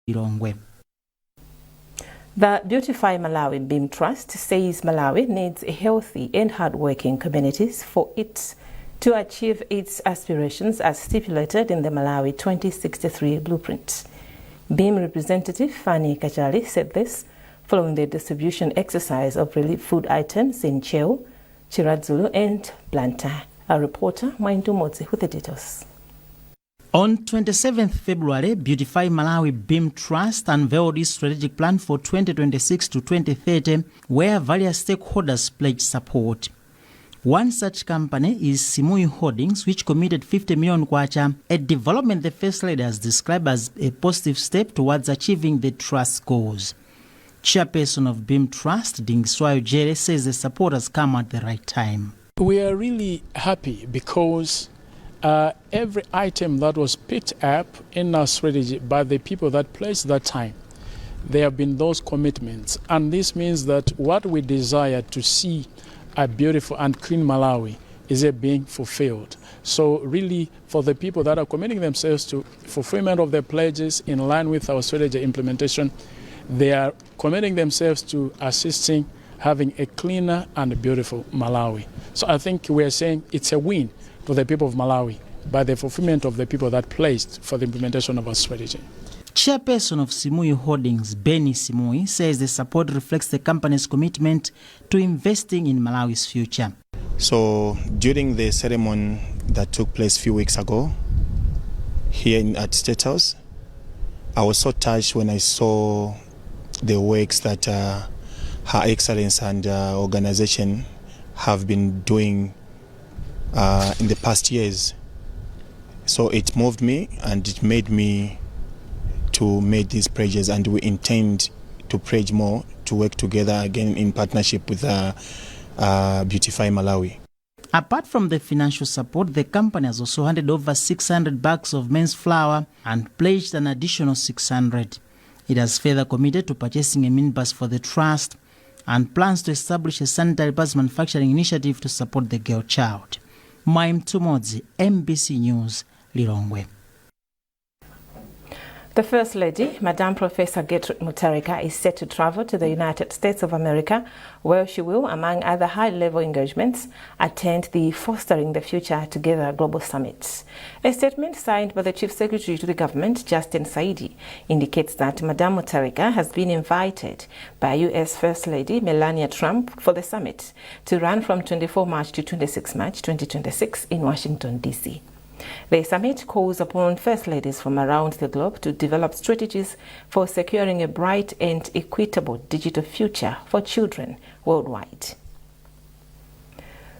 Lirongwe. The Beautify Malawi Beam Trust says Malawi needs healthy and hard-working communities for it to achieve its aspirations as stipulated in the Malawi 2063 blueprint. Beam representative Fanny Kachali said this following the distribution exercise of relief food items in Cheo, Chiradzulu and Blantyre. Our reporter, Maindu Modzi, with the details. On 27th February, Beautify Malawi Beam Trust unveiled its strategic plan for 2026 to 2030, where various stakeholders pledged support. One such company is Simui Holdings, which committed 50 million kwacha, a development the First Lady has described as a positive step towards achieving the trust goals. Chairperson of Beam Trust, Dingiswayo Jere, says the support has come at the right time. We are really happy because every item that was picked up in our strategy by the people that pledged that time, there have been those commitments. And this means that what we desire to see a beautiful and clean Malawi is being fulfilled. So really, for the people that are committing themselves to fulfillment of their pledges in line with our strategy implementation, they are committing themselves to assisting having a cleaner and beautiful Malawi. So I think we are saying it's a win to the people of Malawi by the fulfillment of the people that pledged for the implementation of our strategy. Chairperson of Simui Holdings, Benny Simui, says the support reflects the company's commitment to investing in Malawi's future. So during the ceremony that took place a few weeks ago here at State House, I was so touched when I saw the works that Her Excellence and organization have been doing in the past years. So it moved me and it made me to make these pledges, and we intend to pledge more to work together again in partnership with Beautify Malawi. Apart from the financial support, the company has also handed over 600 bags of men's flour and pledged an additional 600. It has further committed to purchasing a minibus for the trust and plans to establish a sanitary bus manufacturing initiative to support the girl child. Maim Tumodzi, MBC News, Lirongwe. The First Lady, Madam Professor Gertrude Mutharika, is set to travel to the United States of America, where she will, among other high-level engagements, attend the Fostering the Future Together Global Summit. A statement signed by the Chief Secretary to the government, Justin Saidi, indicates that Madam Mutharika has been invited by U.S. First Lady Melania Trump for the summit to run from 24 March to 26 March 2026 in Washington, D.C. The summit calls upon First Ladies from around the globe to develop strategies for securing a bright and equitable digital future for children worldwide.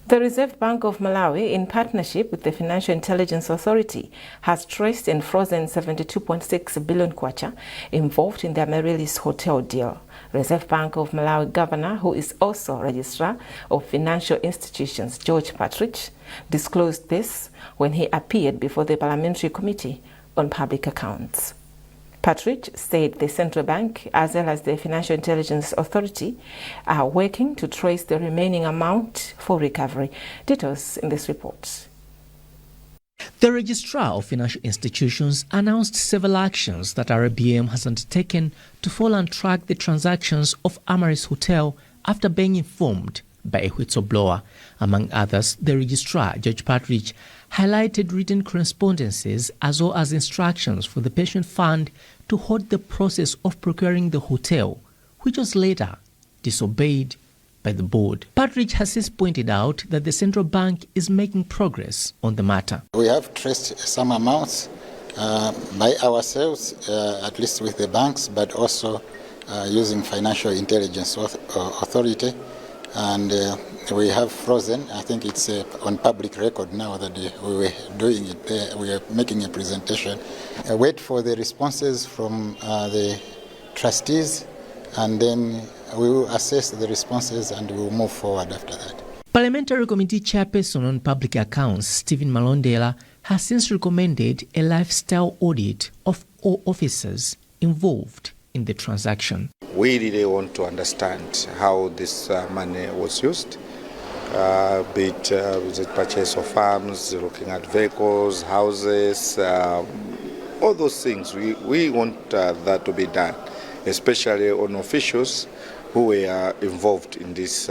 The Reserve Bank of Malawi, in partnership with the Financial Intelligence Authority, has traced and frozen 72.6 billion kwacha involved in the Amaryllis Hotel deal. Reserve Bank of Malawi Governor, who is also Registrar of Financial Institutions, George Partridge, disclosed this when he appeared before the Parliamentary Committee on Public Accounts. Partridge said the Central Bank, as well as the Financial Intelligence Authority, are working to trace the remaining amount for recovery. Details in this report. The Registrar of Financial Institutions announced several actions that RBM has undertaken to follow and track the transactions of Amaryllis Hotel after being informed by a whistleblower. Among others, the Registrar, George Partridge, highlighted written correspondences as well as instructions for the pension fund to halt the process of procuring the hotel, which was later disobeyed by the board. Partridge has since pointed out that the central bank is making progress on the matter. We have traced some amounts by ourselves, at least with the banks, but also using Financial Intelligence Authority, and we have frozen. I think it's on public record now that we were doing it there. We are making a presentation. Wait for the responses from the trustees, and then we will assess the responses and we will move forward after that. Parliamentary Committee Chairperson on Public Accounts, Stephen Malondela, has since recommended a lifestyle audit of all officers involved in the transaction. We really want to understand how this money was used, be it with the purchase of farms, looking at vehicles, houses, All those things, we want that to be done, especially on officials who were involved in this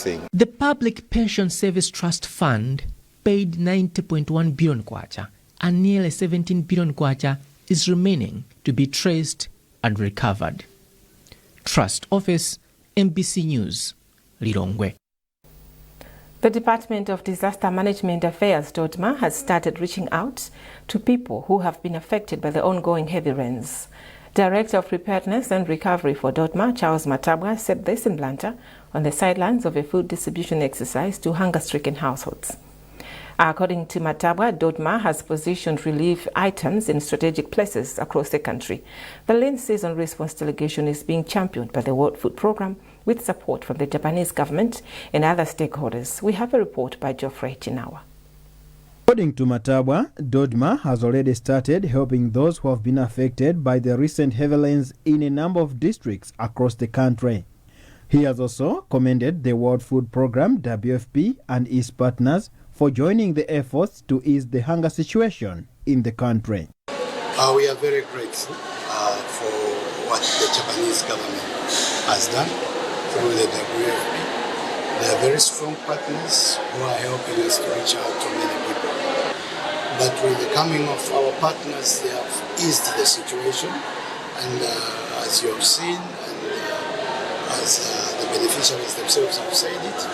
thing. The Public Pension Service Trust Fund paid 90.1 billion kwacha, and nearly 17 billion kwacha is remaining to be traced and recovered. Trust Office, MBC News, Lilongwe. The Department of Disaster Management Affairs, DODMA, has started reaching out to people who have been affected by the ongoing heavy rains. Director of Preparedness and Recovery for DODMA, Charles Matabwa, said this in Blantyre on the sidelines of a food distribution exercise to hunger-stricken households. According to Matabwa, DODMA has positioned relief items in strategic places across the country. The Lean Season Response Delegation is being championed by the World Food Programme with support from the Japanese government and other stakeholders. We have a report by Geoffrey Chinawa. According to Matabwa, DODMA has already started helping those who have been affected by the recent heavy rains in a number of districts across the country. He has also commended the World Food Programme, WFP, and its partners for joining the efforts to ease the hunger situation in the country. We are very grateful for what the Japanese government has done through the WFP. They are very strong partners who are helping us to reach out to many people. But with the coming of our partners, they have eased the situation. And as you have seen, and as the beneficiaries themselves have said it,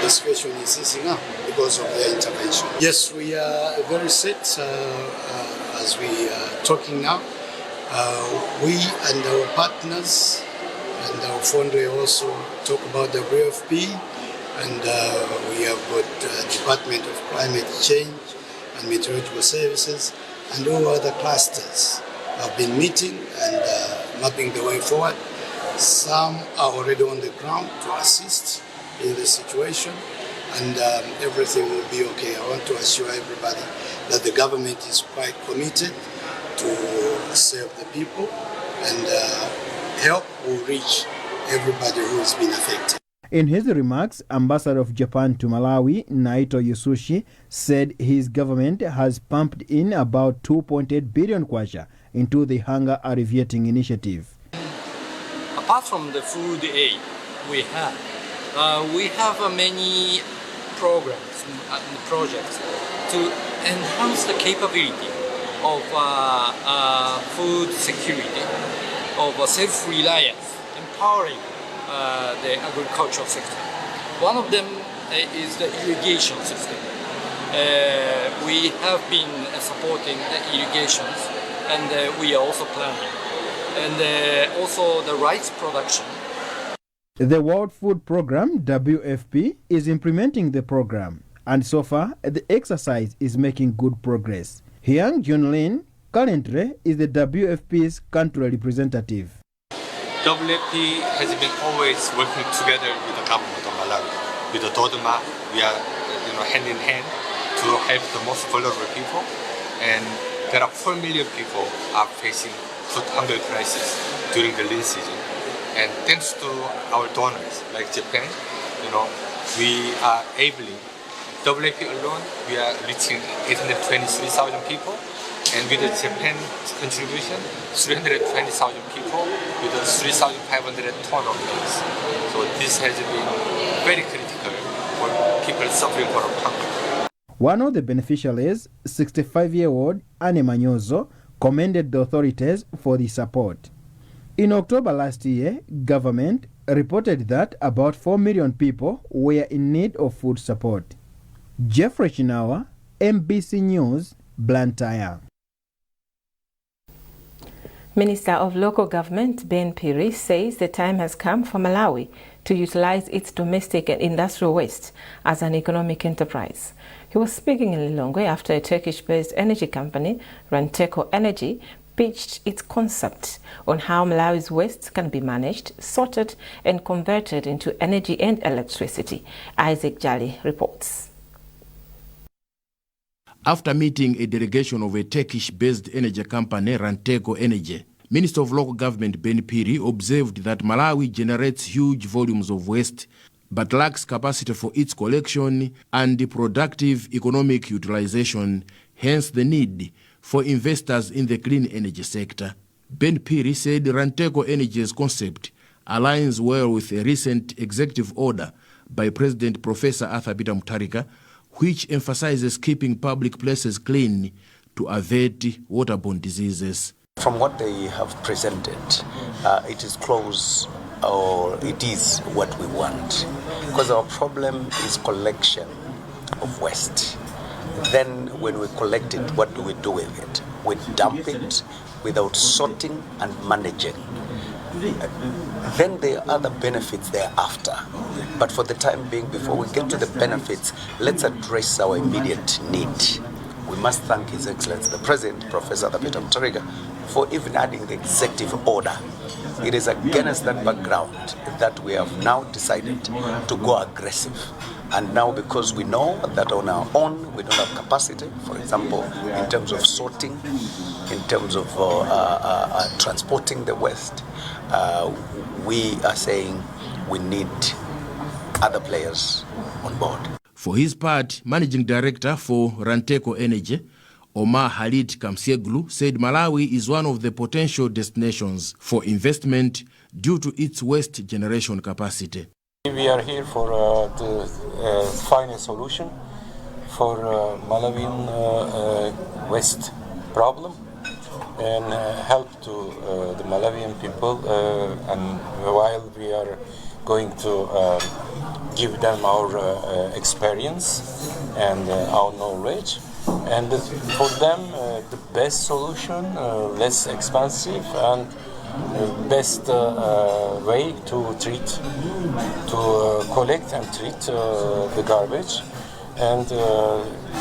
the situation is easing up because of their intervention. Yes, we are very set as we are talking now. We and our partners and our founder also talk about the WFP, and we have got Department of Climate Change and Meteorological Services, and all other clusters have been meeting and mapping the way forward. Some are already on the ground to assist in the situation, and everything will be okay. I want to assure everybody that the government is quite committed to serve the people, and help will reach everybody who has been affected. In his remarks, Ambassador of Japan to Malawi, Naito Yusushi, said his government has pumped in about 2.8 billion kwacha into the hunger alleviating initiative. Apart from the food aid we have many programs and projects to enhance the capability of food security, of self-reliance, empowering the agricultural sector. One of them is the irrigation system. We have been supporting the irrigations, and we are also planning. And also the rice production. The World Food Programme, WFP, is implementing the program, and so far the exercise is making good progress. Hyang Junlin currently is the WFP's country representative. WFP has been always working together with the government of Malawi. With the DODMA, we are hand in hand to help the most vulnerable people, and there are 4 million people are facing food hunger crisis during the lean season. And thanks to our donors like Japan, we are enabling WFP alone. We are reaching 823,000 people, and with the Japan contribution, 320,000 people with a 3,500 ton of meals. So this has been very critical for people suffering from hunger. One of the beneficiaries, 65-year-old Anne Manyozo, commended the authorities for the support. In October last year, government reported that about 4 million people were in need of food support. Geoffrey Chinawa, MBC News, Blantyre. Minister of Local Government Ben Piri says the time has come for Malawi to utilize its domestic and industrial waste as an economic enterprise. He was speaking in Lilongwe after a Turkish-based energy company, Ranteco Energy, pitched its concept on how Malawi's waste can be managed, sorted and converted into energy and electricity. Isaac Jali reports. After meeting a delegation of a Turkish-based energy company, Ranteco Energy, Minister of Local Government Ben Piri observed that Malawi generates huge volumes of waste but lacks capacity for its collection and productive economic utilization, hence the need for investors in the clean energy sector. Ben Piri said Ranteco Energy's concept aligns well with a recent executive order by President Professor Arthur Peter Mutharika, which emphasizes keeping public places clean to avert waterborne diseases. From what they have presented, it is close, or it is what we want, because our problem is collection of waste. Then when we collect it, what do we do with it? We dump it without sorting and managing. Then there are other benefits thereafter. But for the time being, before we get to the benefits, let's address our immediate need. We must thank His Excellency the President, Professor Peter Mutharika, for even adding the executive order. It is against that background that we have now decided to go aggressive. And now, because we know that on our own we don't have capacity, for example, in terms of sorting, in terms of transporting the waste, we are saying we need other players on board. For his part, Managing Director for Ranteco Energy, Omar Halit Kamsieglu, said Malawi is one of the potential destinations for investment due to its waste generation capacity. We are here for the final solution for Malawian waste problem and help to the Malawian people, and while we are going to give them our experience and our knowledge, and for them the best solution, less expensive and best way to treat, to collect and treat the garbage, and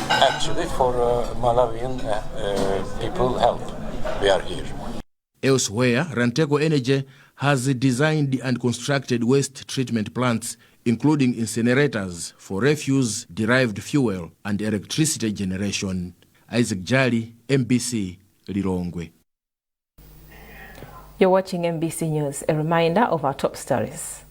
actually for Malawian people help. We are here. Elsewhere, Ranteco Energy has designed and constructed waste treatment plants, including incinerators for refuse-derived fuel and electricity generation. Isaac Jali, MBC, Lilongwe. You're watching MBC News. A reminder of our top stories.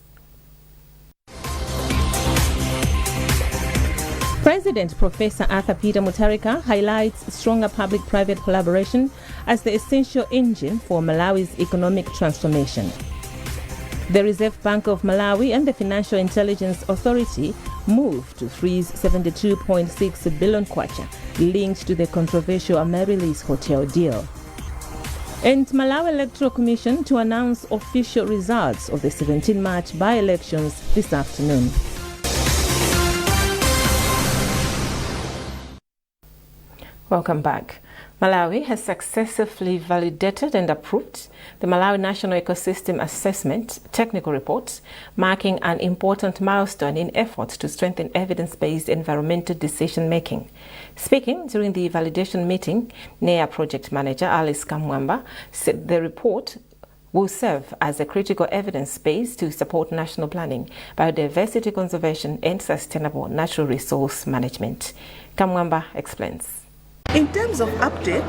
President Professor Arthur Peter Mutharika highlights stronger public-private collaboration as the essential engine for Malawi's economic transformation. The Reserve Bank of Malawi and the Financial Intelligence Authority moved to freeze 72.6 billion kwacha linked to the controversial Amaryllis Hotel deal. And Malawi Electoral Commission to announce official results of the 17 March by-elections this afternoon. Welcome back. Malawi has successfully validated and approved the Malawi National Ecosystem Assessment Technical Report, marking an important milestone in efforts to strengthen evidence-based environmental decision-making. Speaking during the validation meeting, NEA Project Manager Alice Kamwamba said the report will serve as a critical evidence base to support national planning, biodiversity conservation and sustainable natural resource management. Kamwamba explains. In terms of uptake,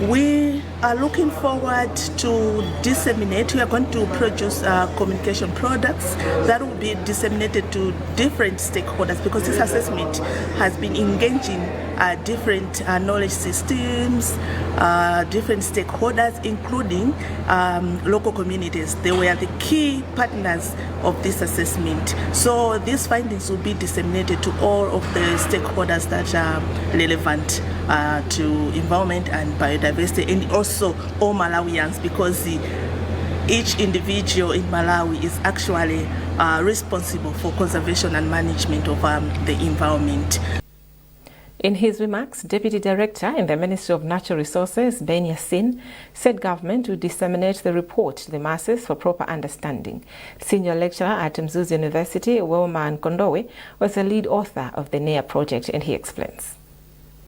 we are looking forward to disseminate. We are going to produce communication products that will be disseminated to different stakeholders, because this assessment has been engaging different knowledge systems, different stakeholders, including local communities. They were the key partners of this assessment. So these findings will be disseminated to all of the stakeholders that are relevant to environment and biodiversity, and also all Malawians, because each individual in Malawi is actually responsible for conservation and management of the environment. In his remarks, Deputy Director in the Ministry of Natural Resources, Ben Yassin, said government would disseminate the report to the masses for proper understanding. Senior lecturer at Mzuzu University, Wilma Nkondowe, was the lead author of the NEA project, and he explains.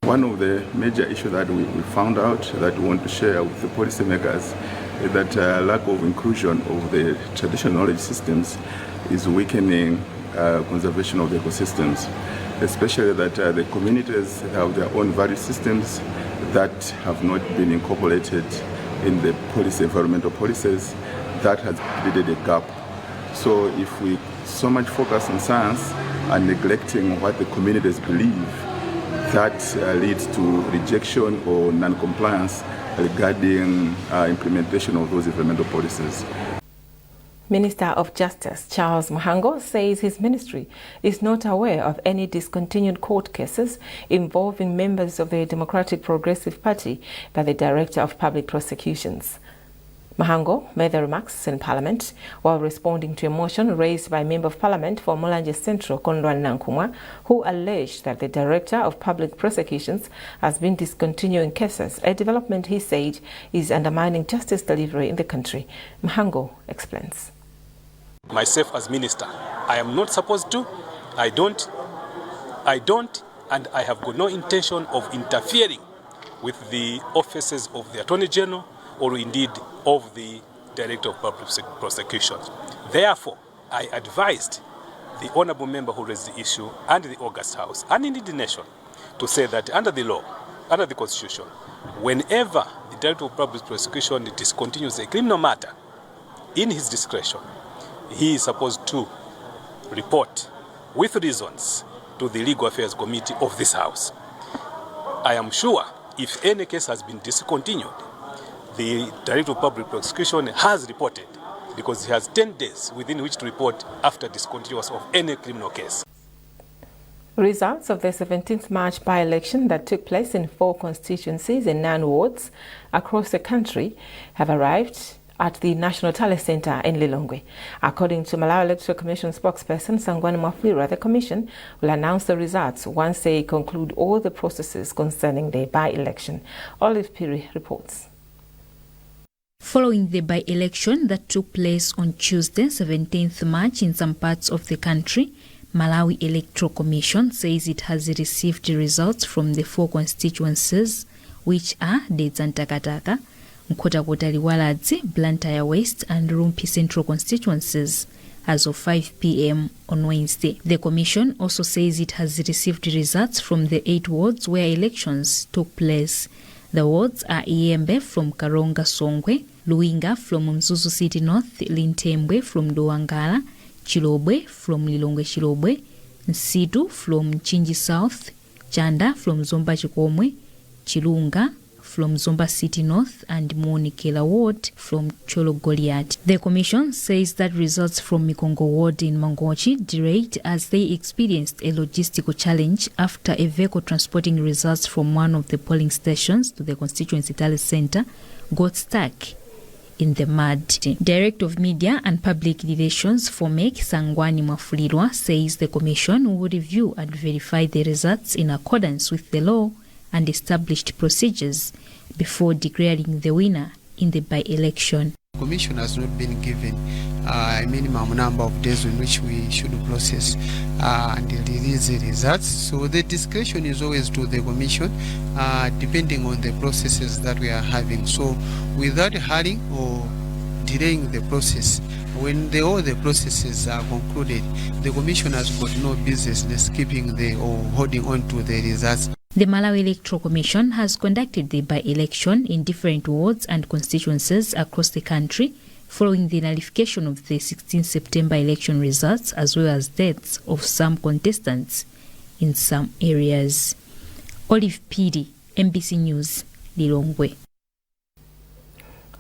One of the major issues that we found out that we want to share with the policymakers is that lack of inclusion of the traditional knowledge systems is weakening conservation of the ecosystems, especially that the communities have their own value systems that have not been incorporated in the environmental policies. That has created a gap. So if we so much focus on science and neglecting what the communities believe, that leads to rejection or non-compliance regarding implementation of those environmental policies. Minister of Justice Charles Muhango says his ministry is not aware of any discontinued court cases involving members of the Democratic Progressive Party by the Director of Public Prosecutions. Muhango made the remarks in Parliament while responding to a motion raised by Member of Parliament for Mulanje Central Kondwan Nankumwa, who alleged that the Director of Public Prosecutions has been discontinuing cases, a development he said is undermining justice delivery in the country. Muhango explains. Myself as minister, I am not supposed to, I don't, and I have got no intention of interfering with the offices of the Attorney General or indeed of the Director of Public Prosecutions. Therefore, I advised the honourable member who raised the issue and the August House and indeed the nation to say that under the law, under the Constitution, whenever the Director of Public Prosecution discontinues a criminal matter in his discretion, he is supposed to report with reasons to the Legal Affairs Committee of this House. I am sure if any case has been discontinued, the Director of Public Prosecution has reported, because he has 10 days within which to report after discontinuance of any criminal case. Results of the 17th March by-election that took place in 4 constituencies and 9 wards across the country have arrived at the National Tally Centre in Lilongwe. According to Malawi Electoral Commission spokesperson Sangwani Mwafulirwa, the Commission will announce the results once they conclude all the processes concerning the by-election. Olive Piri reports. Following the by-election that took place on Tuesday, 17th March in some parts of the country, Malawi Electoral Commission says it has received the results from the 4 constituencies, which are Dedza-Ntakataka, Nkhotakota-Liwaladzi, Blantyre West and Rumpi Central constituencies as of 5 p.m. on Wednesday. The Commission also says it has received results from the 8 wards where elections took place. The wards are Iyembe from Karonga Songwe, Luinga from Mzuzu City North, Lintembwe from Dowangala, Chilobwe from Lilongwe Chilobwe, Nsitu from Chinji South, Chanda from Zomba Chikomwe, Chilunga from Zomba City North and Monikela Ward from Cholo Goliath. The Commission says that results from Mikongo Ward in Mangochi delayed as they experienced a logistical challenge after a vehicle transporting results from one of the polling stations to the constituency tally centre got stuck in the mud. Director of Media and Public Relations for MEC, Sangwani Mwafulirwa, says the Commission will review and verify the results in accordance with the law and established procedures before declaring the winner in the by-election. The Commission has not been given a minimum number of days in which we should process and release the results. So the discretion is always to the Commission depending on the processes that we are having. So without hurrying or delaying the process, when all the processes are concluded, the Commission has got no business keeping or holding on to the results. The Malawi Electoral Commission has conducted the by-election in different wards and constituencies across the country following the nullification of the 16 September election results as well as deaths of some contestants in some areas. Olive Piri, MBC News, Lilongwe.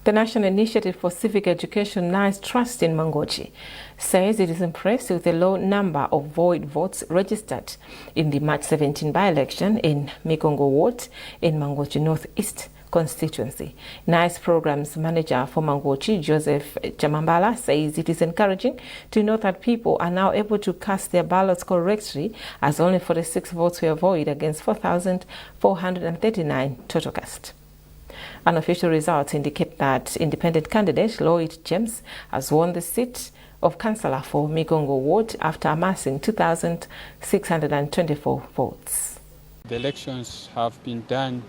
The National Initiative for Civic Education NICE Trust in Mangochi says it is impressed with the low number of void votes registered in the March 17 by-election in Mikongo Ward in Mangochi North-East constituency. NICE Programs Manager for Mangochi, Joseph Chamambala, says it is encouraging to note that people are now able to cast their ballots correctly as only 46 votes were void against 4,439 total cast. Unofficial results indicate that independent candidate Lloyd James has won the seat of councillor for Mikongo Ward after amassing 2,624 votes. The elections have been done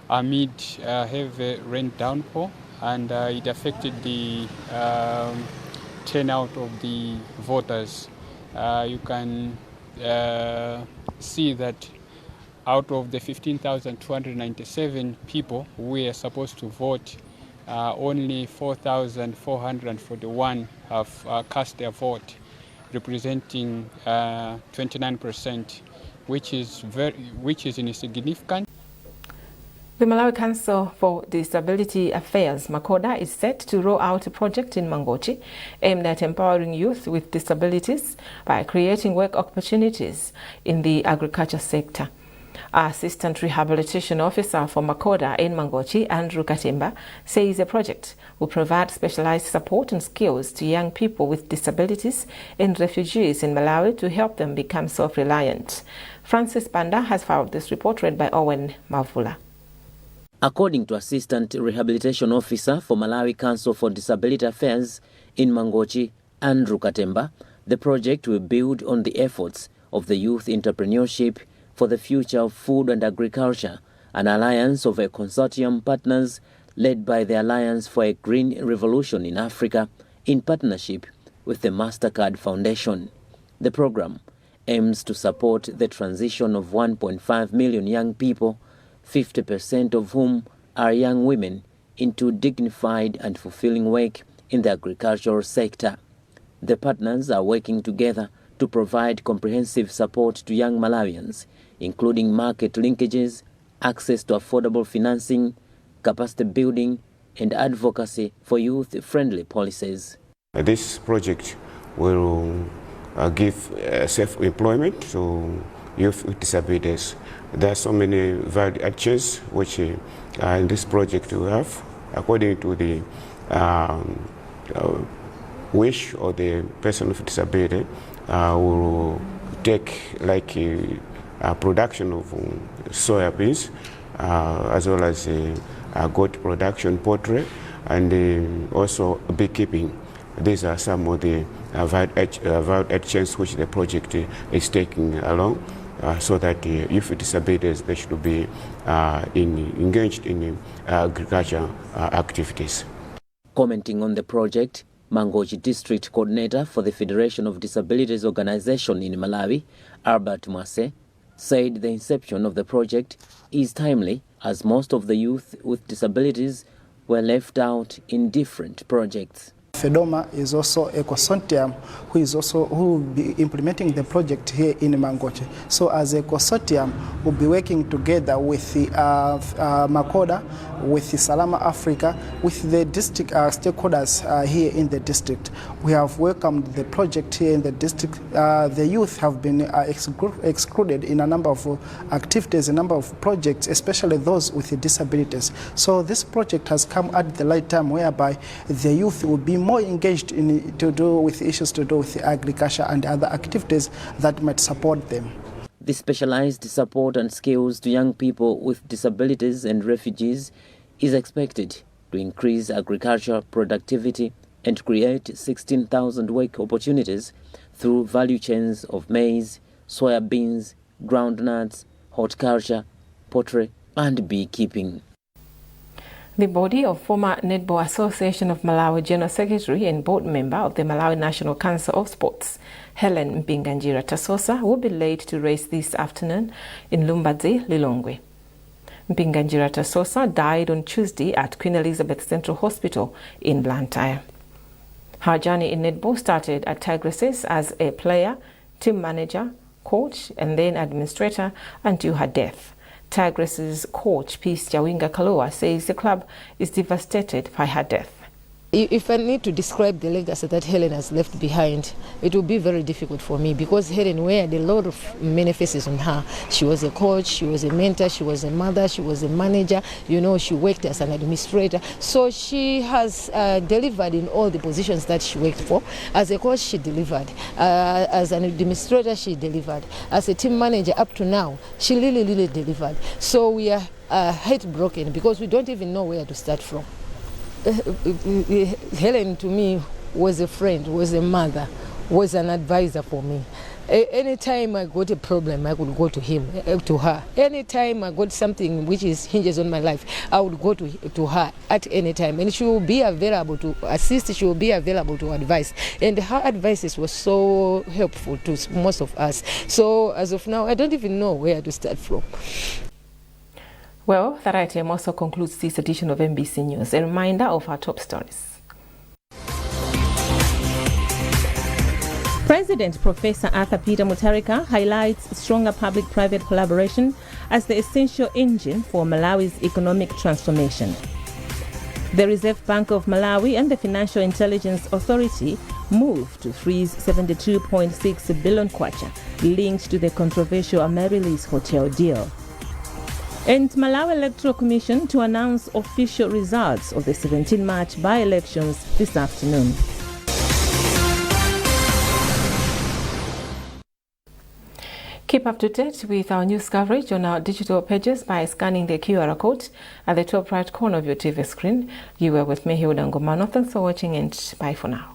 amid heavy rain downpour, and it affected the turnout of the voters. You can see that out of the 15,297 people who were supposed to vote, only 4,441 have cast their vote, representing 29% which is insignificant. The Malawi Council for Disability Affairs, Makoda, is set to roll out a project in Mangochi aimed at empowering youth with disabilities by creating work opportunities in the agriculture sector. Assistant Rehabilitation Officer for Makoda in Mangochi, Andrew Katemba, says the project will provide specialized support and skills to young people with disabilities and refugees in Malawi to help them become self-reliant. Francis Banda has filed this report, read by Owen Mavula. According to Assistant Rehabilitation Officer for Malawi Council for Disability Affairs in Mangochi, Andrew Katemba, the project will build on the efforts of the Youth Entrepreneurship for the Future of Food and Agriculture, an alliance of a consortium partners led by the Alliance for a Green Revolution in Africa in partnership with the MasterCard Foundation. The program aims to support the transition of 1.5 million young people, 50% of whom are young women, into dignified and fulfilling work in the agricultural sector. The partners are working together to provide comprehensive support to young Malawians, including market linkages, access to affordable financing, capacity building, and advocacy for youth-friendly policies. This project will give self-employment to youth with disabilities. There are so many valid actions which in this project we have, according to the wish of the person with disability, will take like production of soya beans, as well as goat production, poultry, and also beekeeping. These are some of the valid actions which the project is taking along, so that youth with disabilities they should be engaged in agriculture activities. Commenting on the project, Mangochi District Coordinator for the Federation of Disabilities Organization in Malawi, Albert Mwase, said the inception of the project is timely as most of the youth with disabilities were left out in different projects. FEDOMA is also a consortium who will be implementing the project here in Mangochi. So as a consortium, we'll be working together with the Makoda, with the Salama Africa, with the district stakeholders here in the district. We have welcomed the project here in the district. The youth have been excluded in a number of activities, a number of projects, especially those with disabilities. So this project has come at the right time, whereby the youth will be more engaged to do with issues to do with agriculture and other activities that might support them. The specialized support and skills to young people with disabilities and refugees is expected to increase agriculture productivity and create 16,000 work opportunities through value chains of maize, soya beans, groundnuts, horticulture, poultry, and beekeeping. The body of former Netball Association of Malawi General Secretary and board member of the Malawi National Council of Sports, Helen Mbinganjira Tasosa, will be laid to rest this afternoon in Lumbadzi, Lilongwe. Mbinganjira Tasosa died on Tuesday at Queen Elizabeth Central Hospital in Blantyre. Her journey in netball started at Tigresses as a player, team manager, coach, and then administrator until her death. Tigresses coach Peace Jawinga Kalua says the club is devastated by her death. If I need to describe the legacy that Helen has left behind, it will be very difficult for me, because Helen weared a lot of many faces on her. She was a coach, she was a mentor, she was a mother, she was a manager, you know, she worked as an administrator. So she has delivered in all the positions that she worked for. As a coach, she delivered. As an administrator, she delivered. As a team manager, up to now, she really delivered. So we are heartbroken, because we don't even know where to start from. Helen to me was a friend, was a mother, was an advisor for me. Anytime I got a problem, I could go to to her. Anytime I got something which hinges on my life, I would go to her at any time. And she will be available to assist, she will be available to advise. And her advices were so helpful to most of us. So as of now, I don't even know where to start from. Well, that item also concludes this edition of MBC News. A reminder of our top stories. President Professor Arthur Peter Mutharika highlights stronger public-private collaboration as the essential engine for Malawi's economic transformation. The Reserve Bank of Malawi and the Financial Intelligence Authority moved to freeze 72.6 billion kwacha linked to the controversial Amaryllis Hotel deal. And Malawi Electoral Commission to announce official results of the 17 March by-elections this afternoon. Keep up to date with our news coverage on our digital pages by scanning the QR code at the top right corner of your TV screen. You were with me, Hilda Ngomano. Thanks for watching and bye for now.